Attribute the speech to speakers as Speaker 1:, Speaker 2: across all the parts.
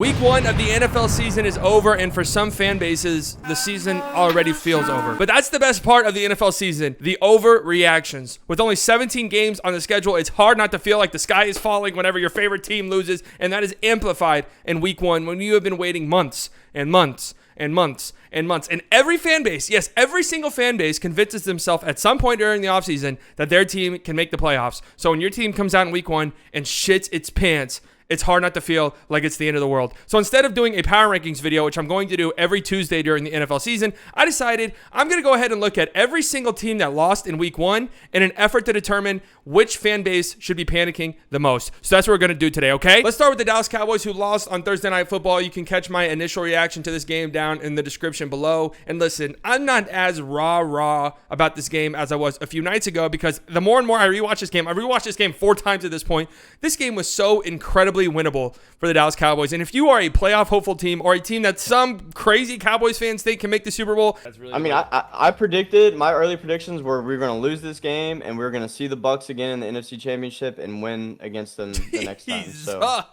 Speaker 1: Week 1 of the NFL season is over, and for some fan bases, the season already feels over. But that's the best part of the NFL season, the overreactions. With only 17 games on the schedule, it's hard not to feel like the sky is falling whenever your favorite team loses, and that is amplified in Week 1 when you have been waiting months and months and months and months. And every fan base, yes, every single fan base convinces themselves at some point during the offseason that their team can make the playoffs. So when your team comes out in Week 1 and shits its pants, it's hard not to feel like it's the end of the world. So instead of doing a power rankings video, which I'm going to do every Tuesday during the NFL season, I decided I'm going to go ahead and look at every single team that lost in Week 1 in an effort to determine which fan base should be panicking the most. So that's what we're going to do today, okay? Let's start with the Dallas Cowboys, who lost on Thursday Night Football. You can catch my initial reaction to this game down in the description below. And listen, I'm not as raw about this game as I was a few nights ago, because the more and more I rewatch this game, I've rewatched this game 4 times at this point. This game was so incredibly winnable for the Dallas Cowboys. And if you are a playoff hopeful team, or a team that some crazy Cowboys fans think can make the Super Bowl, that's really
Speaker 2: I predicted, my early predictions were we were going to lose this game and we were going to see the Bucs again in the NFC Championship and win against them the next time. So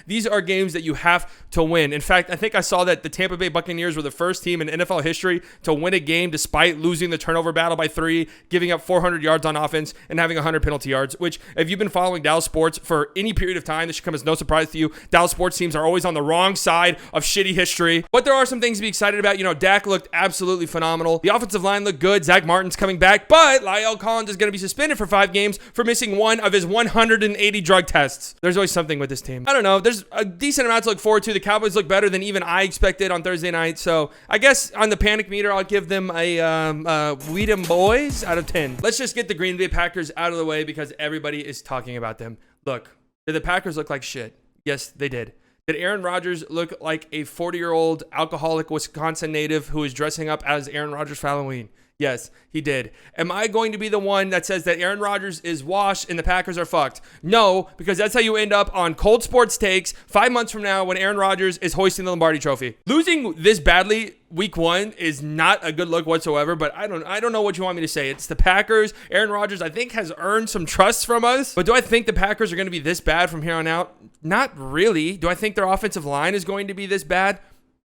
Speaker 1: these are games that you have to win. In fact, I think I saw that the Tampa Bay Buccaneers were the first team in NFL history to win a game despite losing the turnover battle by 3, giving up 400 yards on offense, and having 100 penalty yards, which, if you've been following Dallas sports for any period of time, this should come as no surprise to you. Dallas sports teams are always on the wrong side of shitty history. But there are some things to be excited about. You know, Dak looked absolutely phenomenal. The offensive line looked good. Zach Martin's coming back, but Lyle Collins is going to be suspended for 5 games for missing one of his 180 drug tests. There's always something with this team. I don't know. There's a decent amount to look forward to. The Cowboys look better than even I expected on Thursday night. So I guess on the panic meter, I'll give them a Weedham Boys out of 10. Let's just get the Green Bay Packers out of the way because everybody is talking about them. Look, did the Packers look like shit? Yes, they did. Did Aaron Rodgers look like a 40-year-old alcoholic Wisconsin native who is dressing up as Aaron Rodgers for Halloween? Yes, he did. Am I going to be the one that says that Aaron Rodgers is washed and the Packers are fucked? No, because that's how you end up on Cold Sports Takes 5 months from now when Aaron Rodgers is hoisting the Lombardi Trophy. Losing this badly Week 1 is not a good look whatsoever, but I don't know what you want me to say. It's the Packers. Aaron Rodgers, I think, has earned some trust from us. But do I think the Packers are going to be this bad from here on out? Not really. Do I think their offensive line is going to be this bad?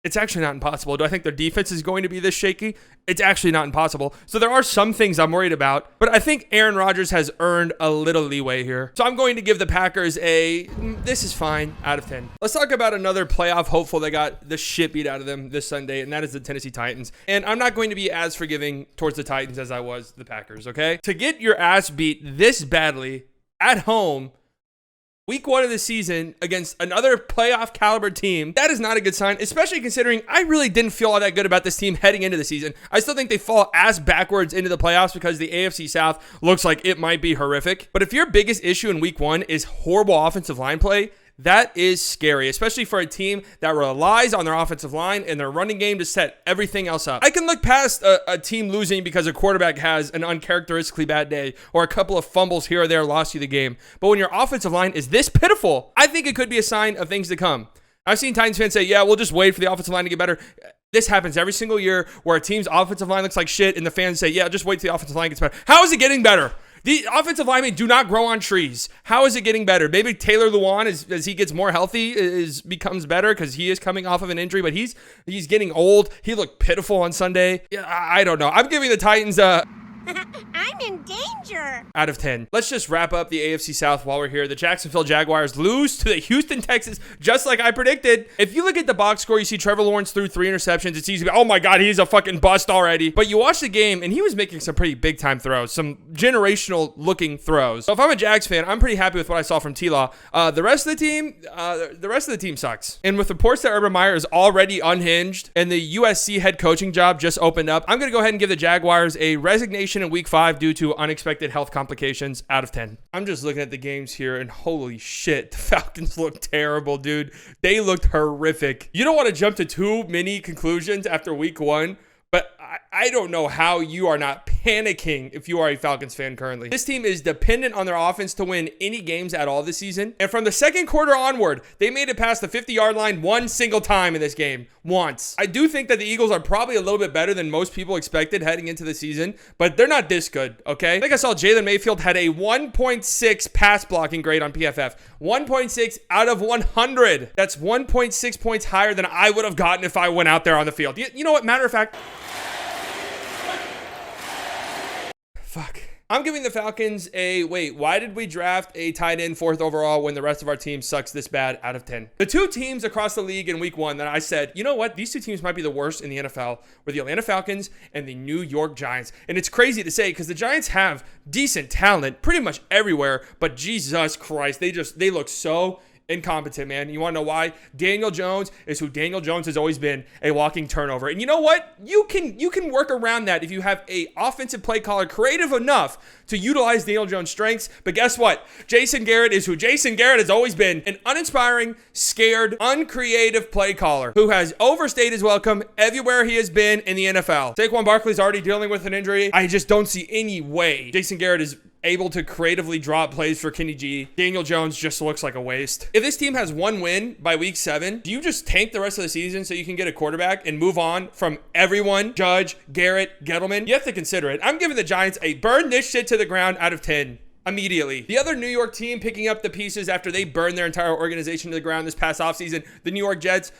Speaker 1: It's actually not impossible. Do I think their defense is going to be this shaky? It's actually not impossible. So there are some things I'm worried about, but I think Aaron Rodgers has earned a little leeway here. So I'm going to give the Packers this is fine out of 10. Let's talk about another playoff hopeful that got the shit beat out of them this Sunday, and that is the Tennessee Titans. And I'm not going to be as forgiving towards the Titans as I was the Packers, okay? To get your ass beat this badly at home Week 1 of the season against another playoff caliber team, that is not a good sign, especially considering I really didn't feel all that good about this team heading into the season. I still think they fall ass backwards into the playoffs because the AFC South looks like it might be horrific. But if your biggest issue in Week 1 is horrible offensive line play, that is scary, especially for a team that relies on their offensive line and their running game to set everything else up. I can look past a team losing because a quarterback has an uncharacteristically bad day or a couple of fumbles here or there lost you the game. But when your offensive line is this pitiful, I think it could be a sign of things to come. I've seen Titans fans say, yeah, we'll just wait for the offensive line to get better. This happens every single year where a team's offensive line looks like shit and the fans say, yeah, just wait till the offensive line gets better. How is it getting better? The offensive linemen do not grow on trees. How is it getting better? Maybe Taylor Lewan, as he gets more healthy, becomes better because he is coming off of an injury, but he's getting old. He looked pitiful on Sunday. Yeah, I don't know. I'm giving the Titans
Speaker 3: I'm in danger.
Speaker 1: Out of 10. Let's just wrap up the AFC South while we're here. The Jacksonville Jaguars lose to the Houston Texans, just like I predicted. If you look at the box score, you see Trevor Lawrence threw 3 interceptions. It's easy to be, oh my God, he's a fucking bust already. But you watch the game, and he was making some pretty big time throws, some generational looking throws. So if I'm a Jags fan, I'm pretty happy with what I saw from T-Law. The rest of the team sucks. And with reports that Urban Meyer is already unhinged and the USC head coaching job just opened up, I'm going to go ahead and give the Jaguars a resignation in Week 5 due to unexpected health complications out of 10. I'm just looking at the games here and holy shit, the Falcons look terrible, dude. They looked horrific. You don't want to jump to too many conclusions after Week 1, but I don't know how you are not panicking if you are a Falcons fan currently. This team is dependent on their offense to win any games at all this season. And from the second quarter onward, they made it past the 50-yard line one single time in this game. Once. I do think that the Eagles are probably a little bit better than most people expected heading into the season, but they're not this good, okay? I think I saw Jalen Mayfield had a 1.6 pass blocking grade on PFF. 1.6 out of 100. That's 1.6 points higher than I would have gotten if I went out there on the field. You know what? Matter of fact, fuck. I'm giving the Falcons a, wait, why did we draft a tight end 4th overall when the rest of our team sucks this bad out of 10? The two teams across the league in week 1 that I said, you know what, these two teams might be the worst in the NFL were the Atlanta Falcons and the New York Giants. And it's crazy to say because the Giants have decent talent pretty much everywhere, but Jesus Christ, they look so incompetent, man. You want to know why? Daniel Jones is who Daniel Jones has always been, a walking turnover. And you know what? You can work around that if you have a offensive play caller creative enough to utilize Daniel Jones' strengths. But guess what? Jason Garrett is who Jason Garrett has always been, an uninspiring, scared, uncreative play caller who has overstayed his welcome everywhere he has been in the NFL. Saquon Barkley's already dealing with an injury. I just don't see any way Jason Garrett is able to creatively drop plays for Kenny G. Daniel Jones just looks like a waste. If this team has one win by week 7, do you just tank the rest of the season so you can get a quarterback and move on from everyone? Judge, Garrett, Gettleman? You have to consider it. I'm giving the Giants a burn this shit to the ground out of 10. Immediately. The other New York team picking up the pieces after they burned their entire organization to the ground this past offseason, the New York Jets.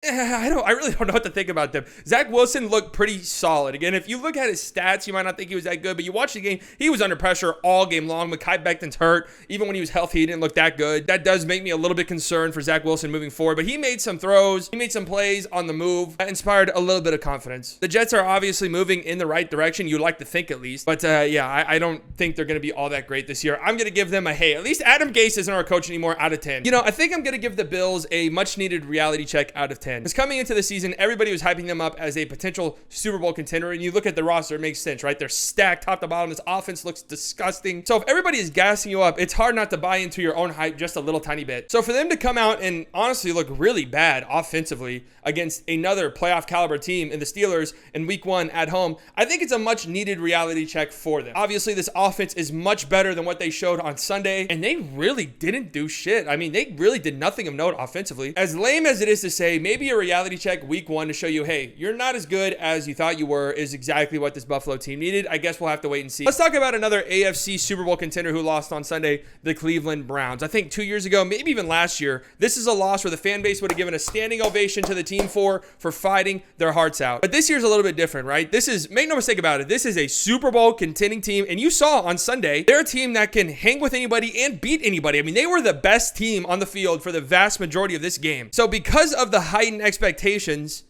Speaker 1: I really don't know what to think about them. Zach Wilson looked pretty solid. Again, if you look at his stats, you might not think he was that good, but you watch the game, he was under pressure all game long. Mekhi Becton's hurt. Even when he was healthy, he didn't look that good. That does make me a little bit concerned for Zach Wilson moving forward, but he made some throws. He made some plays on the move that inspired a little bit of confidence. The Jets are obviously moving in the right direction. You'd like to think at least, but yeah, I don't think they're going to be all that great this year. I'm going to give them a, hey, at least Adam Gase isn't our coach anymore, out of 10. You know, I think I'm going to give the Bills a much needed reality check out of 10. Because coming into the season, everybody was hyping them up as a potential Super Bowl contender, and you look at the roster, it makes sense, right? They're stacked top to bottom. This offense looks disgusting. So if everybody is gassing you up, it's hard not to buy into your own hype just a little tiny bit. So for them to come out and honestly look really bad offensively against another playoff caliber team in the Steelers in week 1 at home, I think it's a much needed reality check for them. Obviously, this offense is much better than what they showed on Sunday, and they really didn't do shit. I mean, they really did nothing of note offensively. As lame as it is to say, maybe a reality check week 1 to show you, hey, you're not as good as you thought you were is exactly what this Buffalo team needed. I guess we'll have to wait and see. Let's talk about another AFC Super Bowl contender who lost on Sunday, the Cleveland Browns. I think 2 years ago, maybe even last year, this is a loss where the fan base would have given a standing ovation to the team for fighting their hearts out. But this year's a little bit different, right? This is, make no mistake about it, this is a Super Bowl contending team, and you saw on Sunday, they're a team that can hang with anybody and beat anybody. I mean, they were the best team on the field for the vast majority of this game. So because of the heightened expectations,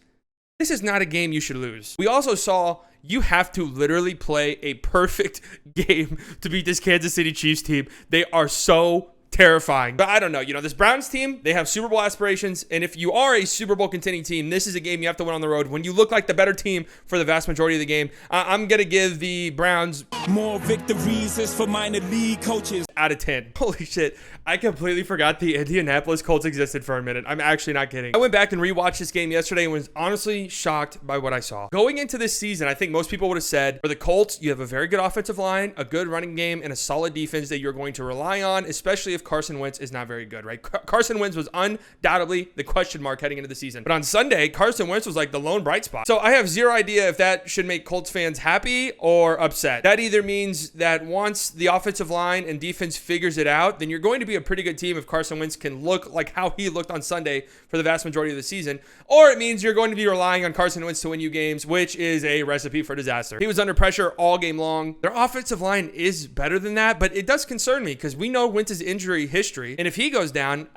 Speaker 1: this is not a game you should lose. We also saw you have to literally play a perfect game to beat this Kansas City Chiefs team. They are so terrifying. But I don't know. You know, this Browns team, they have Super Bowl aspirations. And if you are a Super Bowl contending team, this is a game you have to win on the road. When you look like the better team for the vast majority of the game, I'm going to give the Browns
Speaker 4: more victories is for minor league coaches
Speaker 1: out of 10. Holy shit. I completely forgot the Indianapolis Colts existed for a minute. I'm actually not kidding. I went back and rewatched this game yesterday and was honestly shocked by what I saw. Going into this season, I think most people would have said, for the Colts, you have a very good offensive line, a good running game, and a solid defense that you're going to rely on, especially if Carson Wentz is not very good, right? Carson Wentz was undoubtedly the question mark heading into the season. But on Sunday, Carson Wentz was like the lone bright spot. So I have zero idea if that should make Colts fans happy or upset. That either means that once the offensive line and defense figures it out, then you're going to be a pretty good team if Carson Wentz can look like how he looked on Sunday for the vast majority of the season. Or it means you're going to be relying on Carson Wentz to win you games, which is a recipe for disaster. He was under pressure all game long. Their offensive line is better than that, but it does concern me because we know Wentz's injury history. And if he goes down,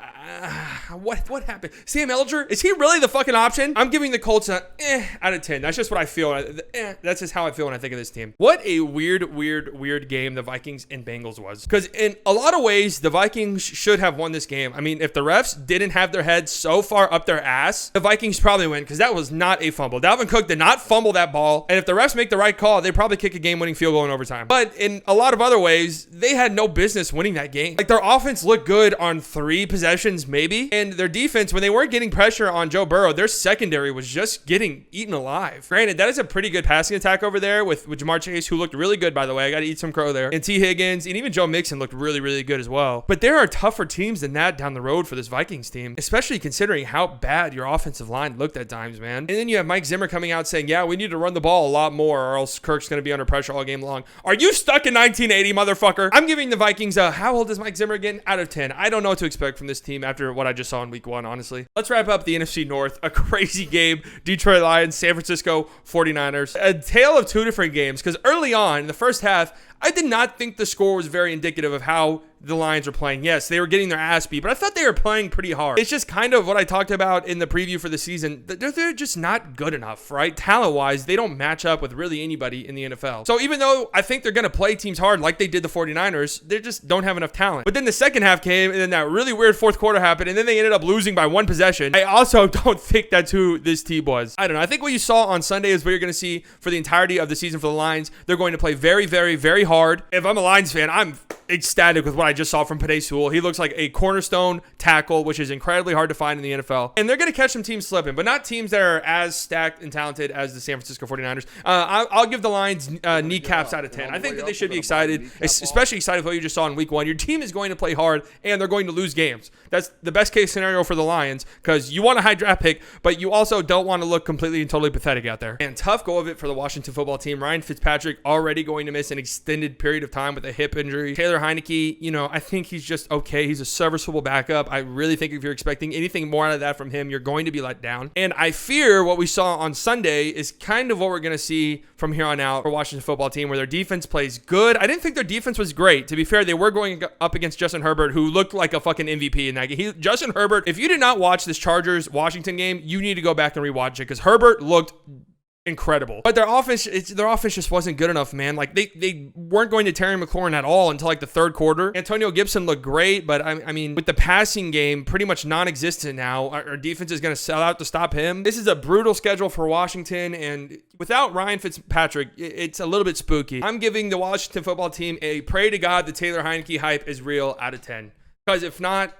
Speaker 1: what happened? Sam Ellinger, is he really the fucking option? I'm giving the Colts a out of 10. That's just what I feel. That's just how I feel when I think of this team. What a weird game the Vikings and Bengals was. Because in a lot of ways, the Vikings should have won this game. I mean, if the refs didn't have their heads so far up their ass, the Vikings probably win because that was not a fumble. Dalvin Cook did not fumble that ball. And if the refs make the right call, they probably kick a game-winning field goal in overtime. But in a lot of other ways, they had no business winning that game. Like, their offense looked good on 3 possessions, maybe. And their defense, when they weren't getting pressure on Joe Burrow, their secondary was just getting eaten alive. Granted, that is a pretty good passing attack over there with Jamar Chase, who looked really good, by the way. I got to eat some crow there. And T. Higgins, and even Joe Mixon looked really, really good as well. But there are tougher teams than that down the road for this Vikings team, especially considering how bad your offensive line looked at times, man. And then you have Mike Zimmer coming out saying, yeah, we need to run the ball a lot more or else Kirk's going to be under pressure all game long. Are you stuck in 1980, motherfucker? I'm giving the Vikings how old is Mike Zimmer again? Out of 10. I don't know what to expect from this team after what I just saw in week 1, honestly. Let's wrap up the NFC North. A crazy game. Detroit Lions, San Francisco 49ers. A tale of 2 different games because early on in the first half, I did not think the score was very indicative of how the Lions were playing. Yes, they were getting their ass beat, but I thought they were playing pretty hard. It's just kind of what I talked about in the preview for the season. They're just not good enough, right? Talent-wise, they don't match up with really anybody in the NFL. So even though I think they're going to play teams hard like they did the 49ers, they just don't have enough talent. But then the second half came, and then that really weird fourth quarter happened, and then they ended up losing by 1 possession. I also don't think that's who this team was. I don't know. I think what you saw on Sunday is what you're going to see for the entirety of the season for the Lions. They're going to play very, very, very hard. If I'm a Lions fan, I'm ecstatic with what I just saw from Penei Sewell. He looks like a cornerstone tackle, which is incredibly hard to find in the NFL. And they're going to catch some teams slipping, but not teams that are as stacked and talented as the San Francisco 49ers. I'll give the Lions kneecaps out of 10. I think that they should be excited, especially excited with what you just saw in week 1. Your team is going to play hard, and they're going to lose games. That's the best case scenario for the Lions because you want a high draft pick, but you also don't want to look completely and totally pathetic out there. And tough go of it for the Washington football team. Ryan Fitzpatrick already going to miss an extended period of time with a hip injury. Taylor Heineke, I think he's just okay. He's a serviceable backup. I really think if you're expecting anything more out of that from him, you're going to be let down. And I fear what we saw on Sunday is kind of what we're going to see from here on out for Washington football team, where their defense plays good. I didn't think their defense was great. To be fair, they were going up against Justin Herbert, who looked like a fucking MVP in that game. Justin Herbert, if you did not watch this Chargers-Washington game, you need to go back and rewatch it because Herbert looked incredible. But their offense just wasn't good enough, man. Like they weren't going to Terry McLaurin at all until like the third quarter. Antonio Gibson looked great, but I mean, with the passing game pretty much non-existent now, our defense is going to sell out to stop him. This is a brutal schedule for Washington, and without Ryan Fitzpatrick, it's a little bit spooky. I'm giving the Washington football team a pray to God the Taylor Heineke hype is real out of 10. Because if not,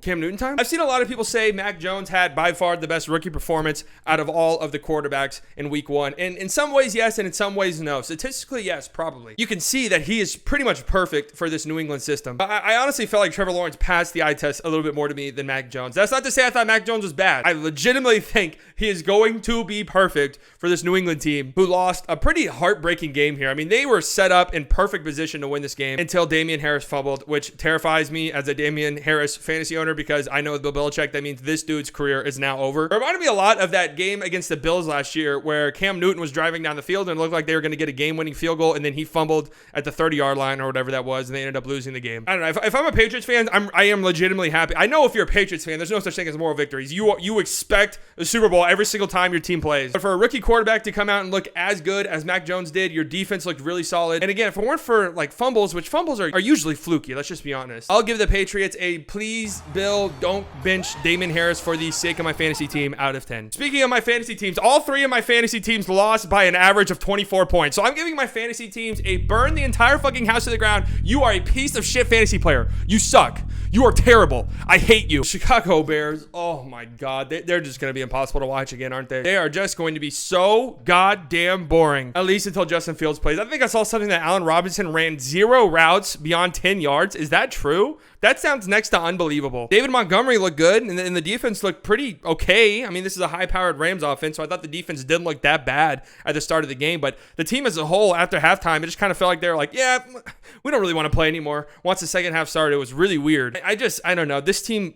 Speaker 1: Cam Newton time? I've seen a lot of people say Mac Jones had by far the best rookie performance out of all of the quarterbacks in week 1. And in some ways, yes, and in some ways, no. Statistically, yes, probably. You can see that he is pretty much perfect for this New England system. I honestly felt like Trevor Lawrence passed the eye test a little bit more to me than Mac Jones. That's not to say I thought Mac Jones was bad. I legitimately think he is going to be perfect for this New England team who lost a pretty heartbreaking game here. I mean, they were set up in perfect position to win this game until Damian Harris fumbled, which terrifies me as a Damian Harris fantasy owner because I know with Bill Belichick, that means this dude's career is now over. It reminded me a lot of that game against the Bills last year where Cam Newton was driving down the field and it looked like they were going to get a game-winning field goal, and then he fumbled at the 30-yard line or whatever that was, and they ended up losing the game. I don't know. If I'm a Patriots fan, I am legitimately happy. I know if you're a Patriots fan, there's no such thing as moral victories. You expect a Super Bowl every single time your team plays. But for a rookie quarterback to come out and look as good as Mac Jones did, your defense looked really solid. And again, if it weren't for like fumbles, which fumbles are usually fluky, let's just be honest, I'll give the Patriots a please, Bill, don't bench Damon Harris for the sake of my fantasy team out of 10. Speaking of my fantasy teams, all 3 of my fantasy teams lost by an average of 24 points. So I'm giving my fantasy teams a burn the entire fucking house to the ground. You are a piece of shit fantasy player. You suck. You are terrible. I hate you. Chicago Bears. Oh my God. They're just going to be impossible to watch again, aren't they? They are just going to be so goddamn boring. At least until Justin Fields plays. I think I saw something that Allen Robinson ran 0 routes beyond 10 yards. Is that true? That sounds next to unbelievable. David Montgomery looked good, and the defense looked pretty okay. I mean, this is a high-powered Rams offense, so I thought the defense didn't look that bad at the start of the game. But the team as a whole, after halftime, it just kind of felt like they were like, yeah, we don't really want to play anymore. Once the second half started, it was really weird. I don't know. This team...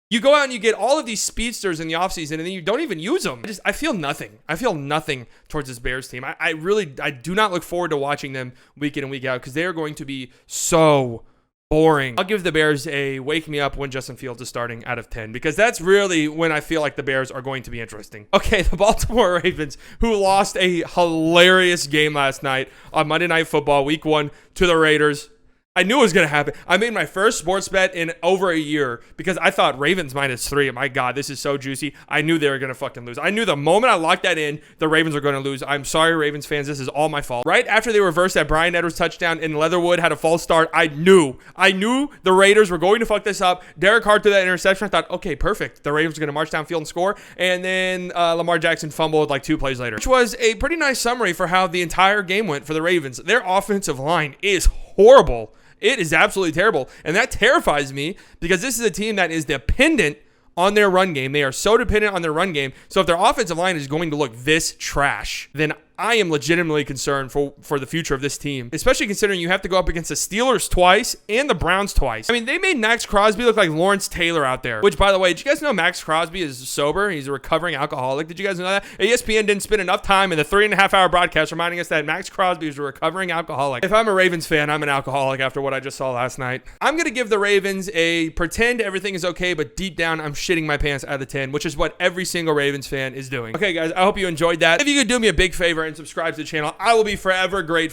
Speaker 1: You go out and you get all of these speedsters in the offseason, and then you don't even use them. I feel nothing. I feel nothing towards this Bears team. I do not look forward to watching them week in and week out because they are going to be so boring. I'll give the Bears a wake me up when Justin Fields is starting out of 10, because that's really when I feel like the Bears are going to be interesting. Okay, the Baltimore Ravens, who lost a hilarious game last night on Monday Night Football, week 1, to the Raiders. I knew it was going to happen. I made my first sports bet in over a year because I thought Ravens -3. My God, this is so juicy. I knew they were going to fucking lose. I knew the moment I locked that in, the Ravens were going to lose. I'm sorry, Ravens fans. This is all my fault. Right after they reversed that Brian Edwards touchdown and Leatherwood had a false start, I knew the Raiders were going to fuck this up. Derek Carr threw that interception. I thought, okay, perfect. The Ravens are going to march downfield and score. And then Lamar Jackson fumbled like 2 plays later, which was a pretty nice summary for how the entire game went for the Ravens. Their offensive line is horrible. It is absolutely terrible. And that terrifies me because this is a team that is dependent on their run game. They are so dependent on their run game. So if their offensive line is going to look this trash, then I am legitimately concerned for the future of this team, especially considering you have to go up against the Steelers twice and the Browns twice. I mean, they made Max Crosby look like Lawrence Taylor out there, which, by the way, did you guys know Max Crosby is sober? He's a recovering alcoholic. Did you guys know that? ESPN didn't spend enough time in the 3.5-hour broadcast reminding us that Max Crosby is a recovering alcoholic. If I'm a Ravens fan, I'm an alcoholic after what I just saw last night. I'm going to give the Ravens a pretend everything is okay, but deep down, I'm shitting my pants out of 10, which is what every single Ravens fan is doing. Okay, guys, I hope you enjoyed that. If you could do me a big favor and subscribe to the channel, I will be forever grateful.